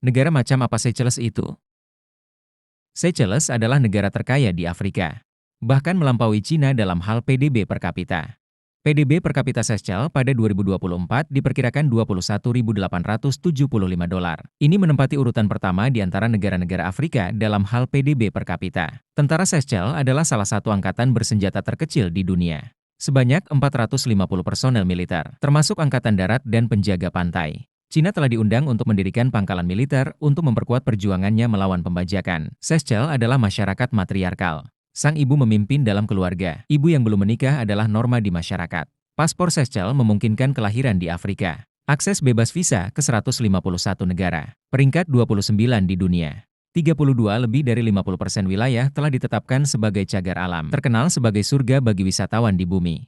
Negara macam apa Seychelles itu? Seychelles adalah negara terkaya di Afrika, bahkan melampaui Cina dalam hal PDB per kapita. PDB per kapita Seychelles pada 2024 diperkirakan $21.875. Ini menempati urutan pertama di antara negara-negara Afrika dalam hal PDB per kapita. Tentara Seychelles adalah salah satu angkatan bersenjata terkecil di dunia. Sebanyak 450 personel militer, termasuk angkatan darat dan penjaga pantai. Cina telah diundang untuk mendirikan pangkalan militer untuk memperkuat perjuangannya melawan pembajakan. Seychelles adalah masyarakat matriarkal. Sang ibu memimpin dalam keluarga. Ibu yang belum menikah adalah norma di masyarakat. Paspor Seychelles memungkinkan kelahiran di Afrika. Akses bebas visa ke 151 negara. Peringkat 29 di dunia. 32 lebih dari 50% wilayah telah ditetapkan sebagai cagar alam. Terkenal sebagai surga bagi wisatawan di bumi.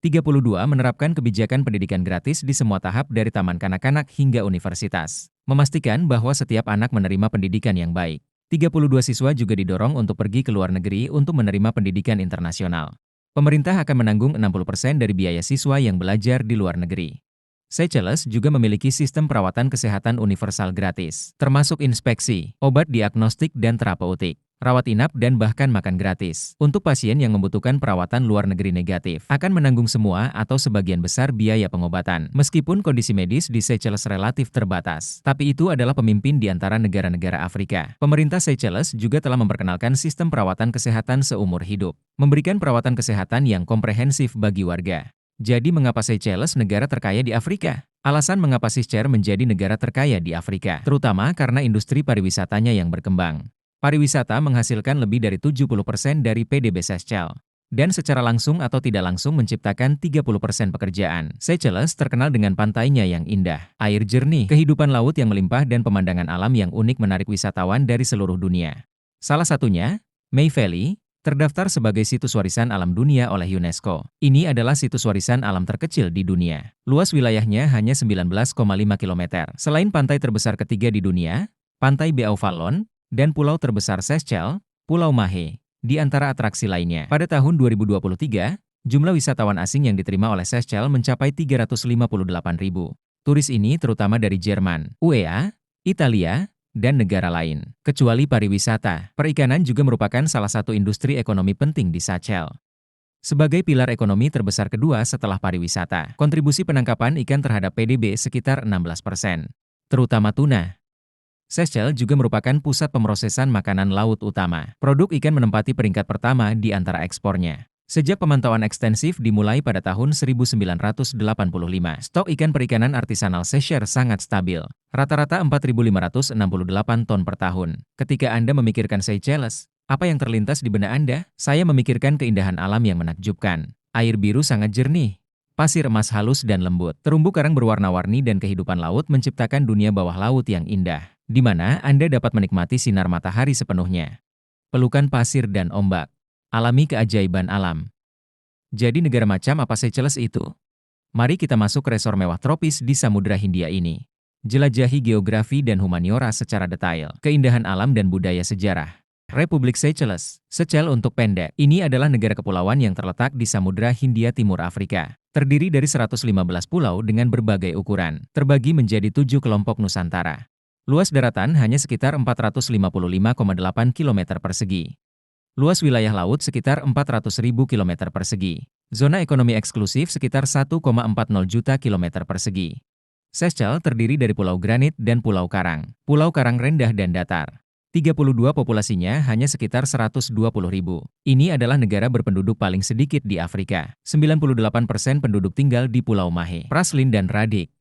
32 menerapkan kebijakan pendidikan gratis di semua tahap dari taman kanak-kanak hingga universitas. Memastikan bahwa setiap anak menerima pendidikan yang baik. 32 siswa juga didorong untuk pergi ke luar negeri untuk menerima pendidikan internasional. Pemerintah akan menanggung 60% dari biaya siswa yang belajar di luar negeri. Seychelles juga memiliki sistem perawatan kesehatan universal gratis, termasuk inspeksi, obat diagnostik dan terapeutik, rawat inap dan bahkan makan gratis. Untuk pasien yang membutuhkan perawatan luar negeri negatif, akan menanggung semua atau sebagian besar biaya pengobatan. Meskipun kondisi medis di Seychelles relatif terbatas, tapi itu adalah pemimpin di antara negara-negara Afrika. Pemerintah Seychelles juga telah memperkenalkan sistem perawatan kesehatan seumur hidup, memberikan perawatan kesehatan yang komprehensif bagi warga. Jadi mengapa Seychelles negara terkaya di Afrika? Alasan mengapa Seychelles menjadi negara terkaya di Afrika, terutama karena industri pariwisatanya yang berkembang. Pariwisata menghasilkan lebih dari 70% dari PDB Seychelles, dan secara langsung atau tidak langsung menciptakan 30% pekerjaan. Seychelles terkenal dengan pantainya yang indah, air jernih, kehidupan laut yang melimpah dan pemandangan alam yang unik menarik wisatawan dari seluruh dunia. Salah satunya, May Valley, terdaftar sebagai situs warisan alam dunia oleh UNESCO. Ini adalah situs warisan alam terkecil di dunia. Luas wilayahnya hanya 19,5 km. Selain pantai terbesar ketiga di dunia, Pantai Beaufalon, dan pulau terbesar Seychelles, Pulau Mahé, di antara atraksi lainnya. Pada tahun 2023, jumlah wisatawan asing yang diterima oleh Seychelles mencapai 358.000. Turis ini terutama dari Jerman, UEA, Italia, dan negara lain. Kecuali pariwisata, perikanan juga merupakan salah satu industri ekonomi penting di Seychelles. Sebagai pilar ekonomi terbesar kedua setelah pariwisata, kontribusi penangkapan ikan terhadap PDB sekitar 16%, terutama tuna. Seychelles juga merupakan pusat pemrosesan makanan laut utama. Produk ikan menempati peringkat pertama di antara ekspornya. Sejak pemantauan ekstensif dimulai pada tahun 1985, stok ikan perikanan artisanal Seychelles sangat stabil. Rata-rata 4.568 ton per tahun. Ketika Anda memikirkan Seychelles, apa yang terlintas di benak Anda? Saya memikirkan keindahan alam yang menakjubkan. Air biru sangat jernih, pasir emas halus dan lembut, terumbu karang berwarna-warni dan kehidupan laut menciptakan dunia bawah laut yang indah, di mana Anda dapat menikmati sinar matahari sepenuhnya. Pelukan pasir dan ombak. Alami keajaiban alam. Jadi negara macam apa Seychelles itu? Mari kita masuk ke resor mewah tropis di Samudra Hindia ini. Jelajahi geografi dan humaniora secara detail, keindahan alam dan budaya sejarah. Republik Seychelles, Seychelles untuk pendek, ini adalah negara kepulauan yang terletak di Samudra Hindia Timur Afrika. Terdiri dari 115 pulau dengan berbagai ukuran, terbagi menjadi 7 kelompok nusantara. Luas daratan hanya sekitar 455,8 km persegi. Luas wilayah laut sekitar 400.000 km persegi. Zona ekonomi eksklusif sekitar 1,40 juta km persegi. Seychelles terdiri dari Pulau Granit dan Pulau Karang. Pulau Karang rendah dan datar. 32 populasinya hanya sekitar 120.000. Ini adalah negara berpenduduk paling sedikit di Afrika. 98% penduduk tinggal di Pulau Mahé, Praslin dan Radik.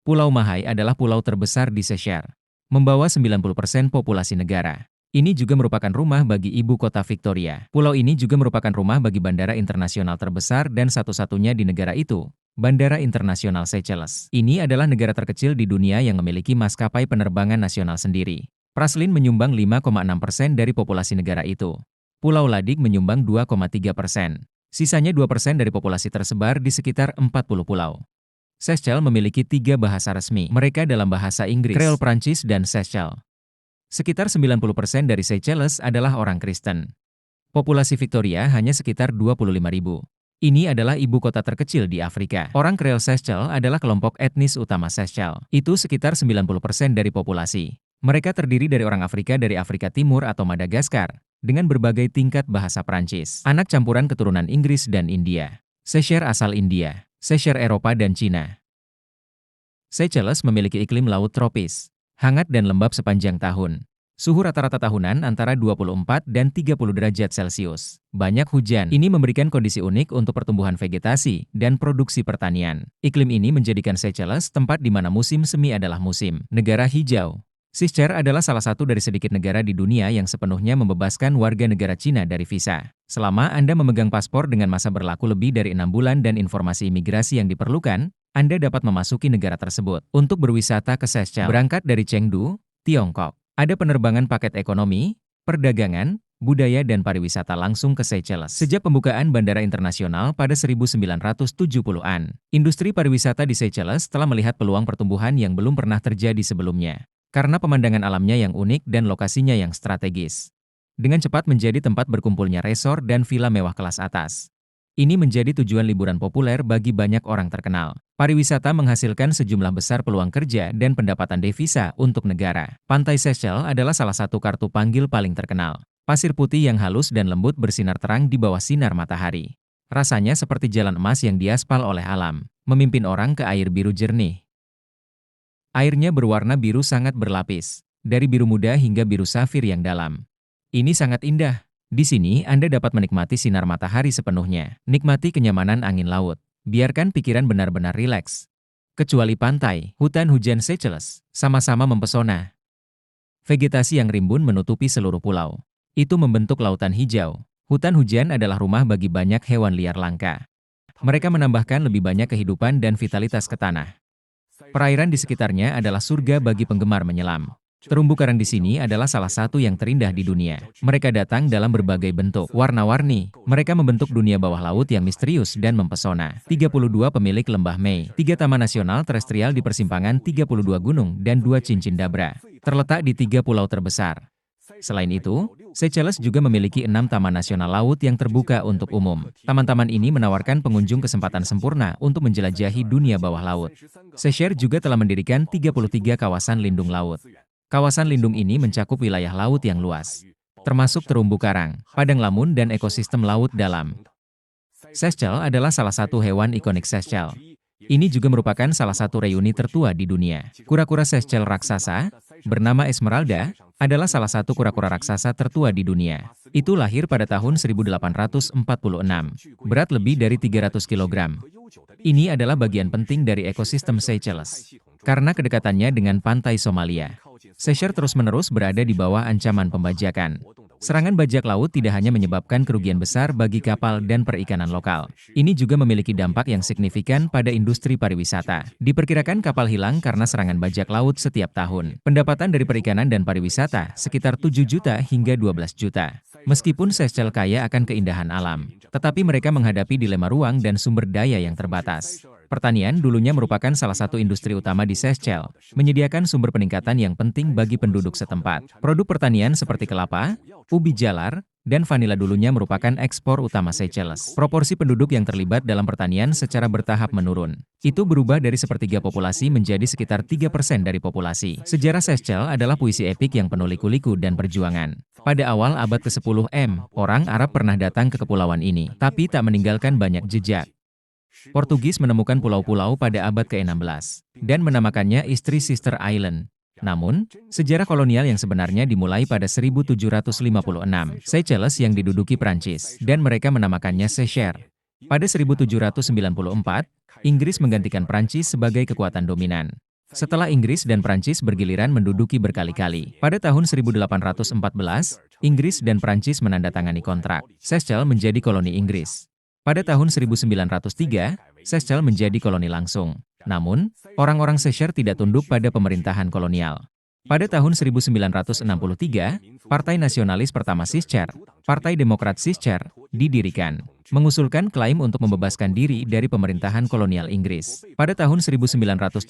Pulau Mahé adalah pulau terbesar di Seychelles, membawa 90% populasi negara. Ini juga merupakan rumah bagi ibu kota Victoria. Pulau ini juga merupakan rumah bagi bandara internasional terbesar dan satu-satunya di negara itu, Bandara Internasional Seychelles. Ini adalah negara terkecil di dunia yang memiliki maskapai penerbangan nasional sendiri. Praslin menyumbang 5,6% dari populasi negara itu. Pulau Ladik menyumbang 2,3%. Sisanya 2% dari populasi tersebar di sekitar 40 pulau. Seychelles memiliki 3 bahasa resmi. Mereka dalam bahasa Inggris, Creole Prancis, dan Seychelles. Sekitar 90% dari Seychelles adalah orang Kristen. Populasi Victoria hanya sekitar 25.000. Ini adalah ibu kota terkecil di Afrika. Orang Creole Seychelles adalah kelompok etnis utama Seychelles. Itu sekitar 90% dari populasi. Mereka terdiri dari orang Afrika dari Afrika Timur atau Madagaskar, dengan berbagai tingkat bahasa Prancis. Anak campuran keturunan Inggris dan India. Seychelles asal India, Seychelles Eropa dan Cina. Seychelles memiliki iklim laut tropis, hangat dan lembab sepanjang tahun. Suhu rata-rata tahunan antara 24 dan 30 derajat Celcius. Banyak hujan. Ini memberikan kondisi unik untuk pertumbuhan vegetasi dan produksi pertanian. Iklim ini menjadikan Seychelles tempat di mana musim semi adalah musim. Negara hijau. Seychelles adalah salah satu dari sedikit negara di dunia yang sepenuhnya membebaskan warga negara Cina dari visa. Selama Anda memegang paspor dengan masa berlaku lebih dari 6 bulan dan informasi imigrasi yang diperlukan, Anda dapat memasuki negara tersebut. Untuk berwisata ke Seychelles, berangkat dari Chengdu, Tiongkok. Ada penerbangan paket ekonomi, perdagangan, budaya dan pariwisata langsung ke Seychelles. Sejak pembukaan bandara internasional pada 1970-an, industri pariwisata di Seychelles telah melihat peluang pertumbuhan yang belum pernah terjadi sebelumnya. Karena pemandangan alamnya yang unik dan lokasinya yang strategis. Dengan cepat menjadi tempat berkumpulnya resor dan villa mewah kelas atas. Ini menjadi tujuan liburan populer bagi banyak orang terkenal. Pariwisata menghasilkan sejumlah besar peluang kerja dan pendapatan devisa untuk negara. Pantai Seychelles adalah salah satu kartu panggil paling terkenal. Pasir putih yang halus dan lembut bersinar terang di bawah sinar matahari. Rasanya seperti jalan emas yang diaspal oleh alam, memimpin orang ke air biru jernih. Airnya berwarna biru sangat berlapis, dari biru muda hingga biru safir yang dalam. Ini sangat indah. Di sini Anda dapat menikmati sinar matahari sepenuhnya. Nikmati kenyamanan angin laut. Biarkan pikiran benar-benar rileks. Kecuali pantai, hutan hujan Seychelles, sama-sama mempesona. Vegetasi yang rimbun menutupi seluruh pulau. Itu membentuk lautan hijau. Hutan hujan adalah rumah bagi banyak hewan liar langka. Mereka menambahkan lebih banyak kehidupan dan vitalitas ke tanah. Perairan di sekitarnya adalah surga bagi penggemar menyelam. Terumbu karang di sini adalah salah satu yang terindah di dunia. Mereka datang dalam berbagai bentuk, warna-warni. Mereka membentuk dunia bawah laut yang misterius dan mempesona. 32 pemilik lembah Mei, 3 taman nasional terestrial di persimpangan 32 gunung dan 2 cincin dabra. Terletak di 3 pulau terbesar. Selain itu, Seychelles juga memiliki 6 taman nasional laut yang terbuka untuk umum. Taman-taman ini menawarkan pengunjung kesempatan sempurna untuk menjelajahi dunia bawah laut. Seychelles juga telah mendirikan 33 kawasan lindung laut. Kawasan lindung ini mencakup wilayah laut yang luas, termasuk terumbu karang, padang lamun dan ekosistem laut dalam. Seychelles adalah salah satu hewan ikonik Seychelles. Ini juga merupakan salah satu reuni tertua di dunia. Kura-kura Seychelles raksasa, bernama Esmeralda, adalah salah satu kura-kura raksasa tertua di dunia. Itu lahir pada tahun 1846, berat lebih dari 300 kg. Ini adalah bagian penting dari ekosistem Seychelles. Karena kedekatannya dengan pantai Somalia, Seychelles terus-menerus berada di bawah ancaman pembajakan. Serangan bajak laut tidak hanya menyebabkan kerugian besar bagi kapal dan perikanan lokal. Ini juga memiliki dampak yang signifikan pada industri pariwisata. Diperkirakan kapal hilang karena serangan bajak laut setiap tahun. Pendapatan dari perikanan dan pariwisata sekitar 7 juta hingga 12 juta. Meskipun Seychelles kaya akan keindahan alam, tetapi mereka menghadapi dilema ruang dan sumber daya yang terbatas. Pertanian dulunya merupakan salah satu industri utama di Seychelles, menyediakan sumber peningkatan yang penting bagi penduduk setempat. Produk pertanian seperti kelapa, ubi jalar, dan vanila dulunya merupakan ekspor utama Seychelles. Proporsi penduduk yang terlibat dalam pertanian secara bertahap menurun. Itu berubah dari sepertiga populasi menjadi sekitar 3% dari populasi. Sejarah Seychelles adalah puisi epik yang penuh liku-liku dan perjuangan. Pada awal abad ke-10 orang Arab pernah datang ke kepulauan ini, tapi tak meninggalkan banyak jejak. Portugis menemukan pulau-pulau pada abad ke-16 dan menamakannya Istri Sister Island. Namun, sejarah kolonial yang sebenarnya dimulai pada 1756. Seychelles yang diduduki Prancis dan mereka menamakannya Seychelles. Pada 1794, Inggris menggantikan Prancis sebagai kekuatan dominan. Setelah Inggris dan Prancis bergiliran menduduki berkali-kali, pada tahun 1814, Inggris dan Prancis menandatangani kontrak. Seychelles menjadi koloni Inggris. Pada tahun 1903, Seychelles menjadi koloni langsung. Namun, orang-orang Seychelles tidak tunduk pada pemerintahan kolonial. Pada tahun 1963, Partai Nasionalis pertama Seychelles, Partai Demokrat Seychelles, didirikan, mengusulkan klaim untuk membebaskan diri dari pemerintahan kolonial Inggris. Pada tahun 1970,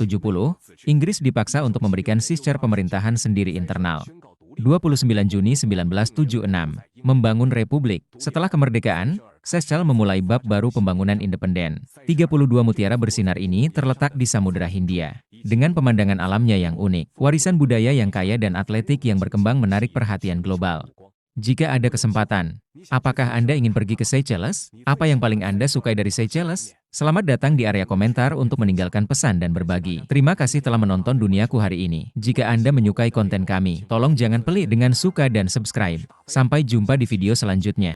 Inggris dipaksa untuk memberikan Seychelles pemerintahan sendiri internal. 29 Juni 1976, membangun republik. Setelah kemerdekaan, Seychelles memulai bab baru pembangunan independen. 32 mutiara bersinar ini terletak di Samudera Hindia. Dengan pemandangan alamnya yang unik, warisan budaya yang kaya dan atletik yang berkembang menarik perhatian global. Jika ada kesempatan, apakah Anda ingin pergi ke Seychelles? Apa yang paling Anda sukai dari Seychelles? Selamat datang di area komentar untuk meninggalkan pesan dan berbagi. Terima kasih telah menonton Duniaku hari ini. Jika Anda menyukai konten kami, tolong jangan pelit dengan suka dan subscribe. Sampai jumpa di video selanjutnya.